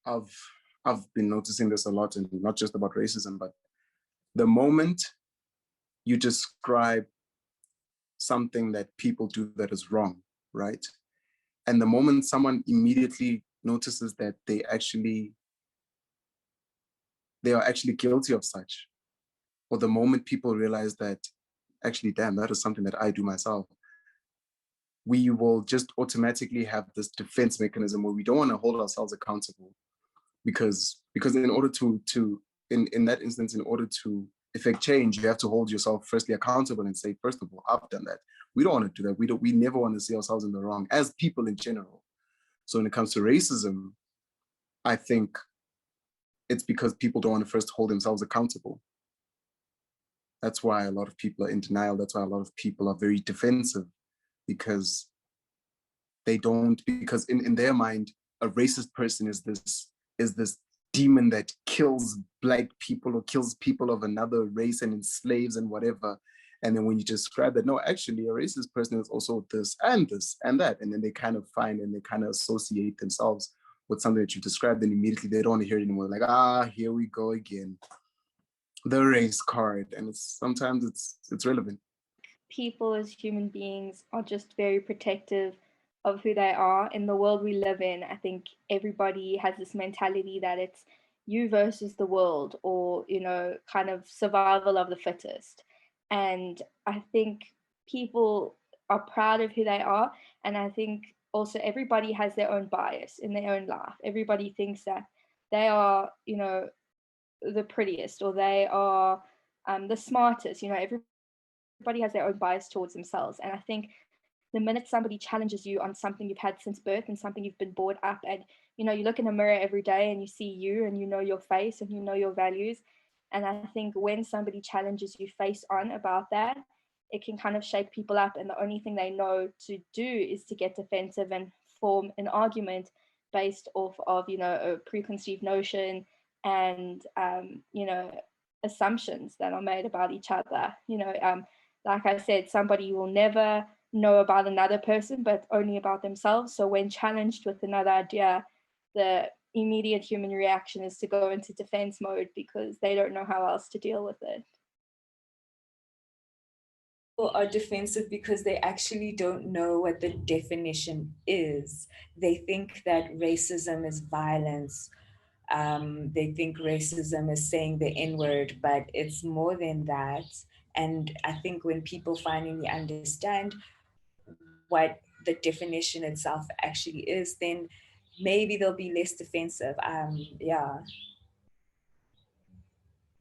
I've I've been noticing this a lot, and not just about racism, but the moment you describe something that people do that is wrong, right? And the moment someone immediately notices that they are actually guilty of such, or the moment people realize that actually, damn, that is something that I do myself, we will just automatically have this defense mechanism where we don't want to hold ourselves accountable, because in order to in that instance, in order to effect change, you have to hold yourself firstly accountable and say, first of all, I've done that. We don't want to do that. We never want to see ourselves in the wrong as people in general. So when it comes to racism, I think it's because people don't want to first hold themselves accountable. That's why a lot of people are in denial. That's why a lot of people are very defensive, because because in their mind, a racist person is this demon that kills black people or kills people of another race and enslaves and whatever. And then when you describe that, no, actually a racist person is also this and that. And then they kind of find and they kind of associate themselves with something that you described, and immediately they don't want to hear it anymore. Like, here we go again. The race card. And sometimes it's relevant. People as human beings are just very protective of who they are. In the world we live in, I think everybody has this mentality that it's you versus the world, or, kind of survival of the fittest. And I think people are proud of who they are. And I think also everybody has their own bias in their own life. Everybody thinks that they are, the prettiest, or they are the smartest. Everybody has their own bias towards themselves. And I think the minute somebody challenges you on something you've had since birth and something you've been brought up, and you look in a mirror every day and you see you and you know your face and you know your values. And I think when somebody challenges you face on about that, it can kind of shake people up, and the only thing they know to do is to get defensive and form an argument based off of a preconceived notion and assumptions that are made about each other. Like I said, somebody will never know about another person, but only about themselves. So when challenged with another idea, the immediate human reaction is to go into defense mode because they don't know how else to deal with it. People are defensive because they actually don't know what the definition is. They think that racism is violence. They think racism is saying the N-word, but it's more than that. And I think when people finally understand what the definition itself actually is, then maybe they'll be less defensive. Yeah.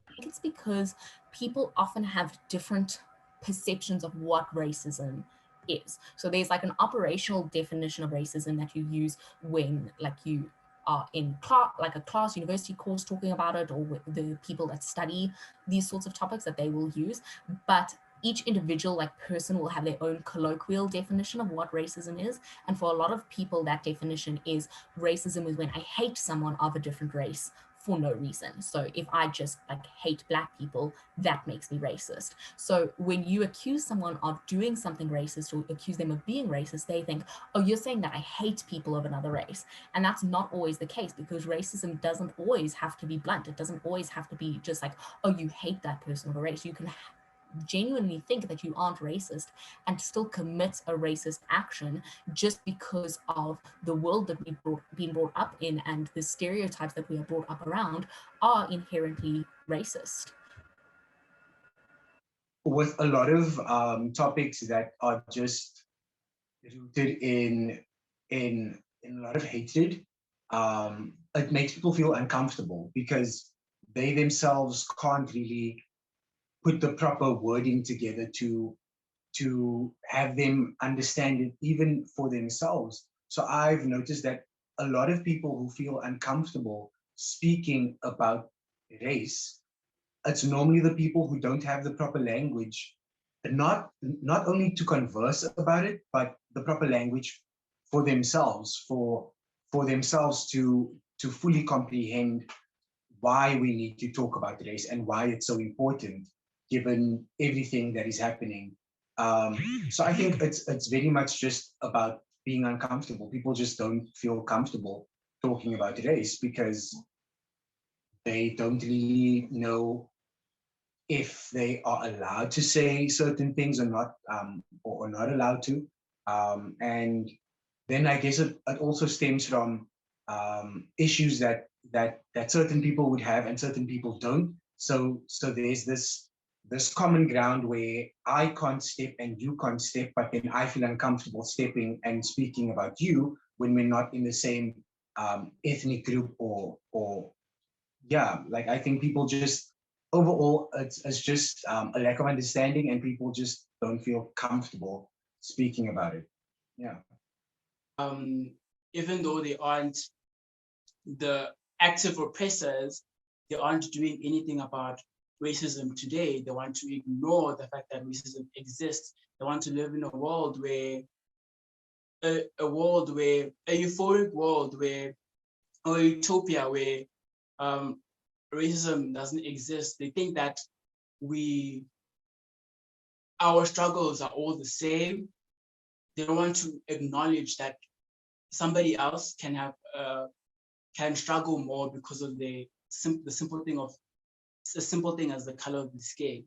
I think it's because people often have different perceptions of what racism is. So there's like an operational definition of racism that you use when you are in class, like a class, university course talking about it, or with the people that study these sorts of topics that they will use. But each individual person will have their own colloquial definition of what racism is. And for a lot of people, that definition is racism is when I hate someone of a different race for no reason. So if I just hate black people, that makes me racist. So when you accuse someone of doing something racist or accuse them of being racist, they think, oh, you're saying that I hate people of another race. And that's not always the case, because racism doesn't always have to be blunt. It doesn't always have to be just oh, you hate that person of a race. You can genuinely think that you aren't racist and still commit a racist action just because of the world that we've been brought up in, and the stereotypes that we are brought up around are inherently racist. With a lot of topics that are just rooted in a lot of hatred, it makes people feel uncomfortable because they themselves can't really put the proper wording together to have them understand it even for themselves. So I've noticed that a lot of people who feel uncomfortable speaking about race, it's normally the people who don't have the proper language, not only to converse about it, but the proper language for themselves, for themselves to fully comprehend why we need to talk about race and why it's so important given everything that is happening. So I think it's very much just about being uncomfortable. People just don't feel comfortable talking about race because they don't really know if they are allowed to say certain things or not, or not allowed to. And then I guess it also stems from issues that certain people would have and certain people don't. So there's this common ground where I can't step and you can't step, but then I feel uncomfortable stepping and speaking about you when we're not in the same ethnic group or yeah, like I think people just overall it's just a lack of understanding and people just don't feel comfortable speaking about it. Yeah. Even though they aren't the active oppressors, they aren't doing anything about racism today. They want to ignore the fact that racism exists. They want to live in a world where a euphoric world where, or a utopia where racism doesn't exist. They think that our struggles are all the same. They don't want to acknowledge that somebody else can struggle more because of the simple thing as the color of the skin.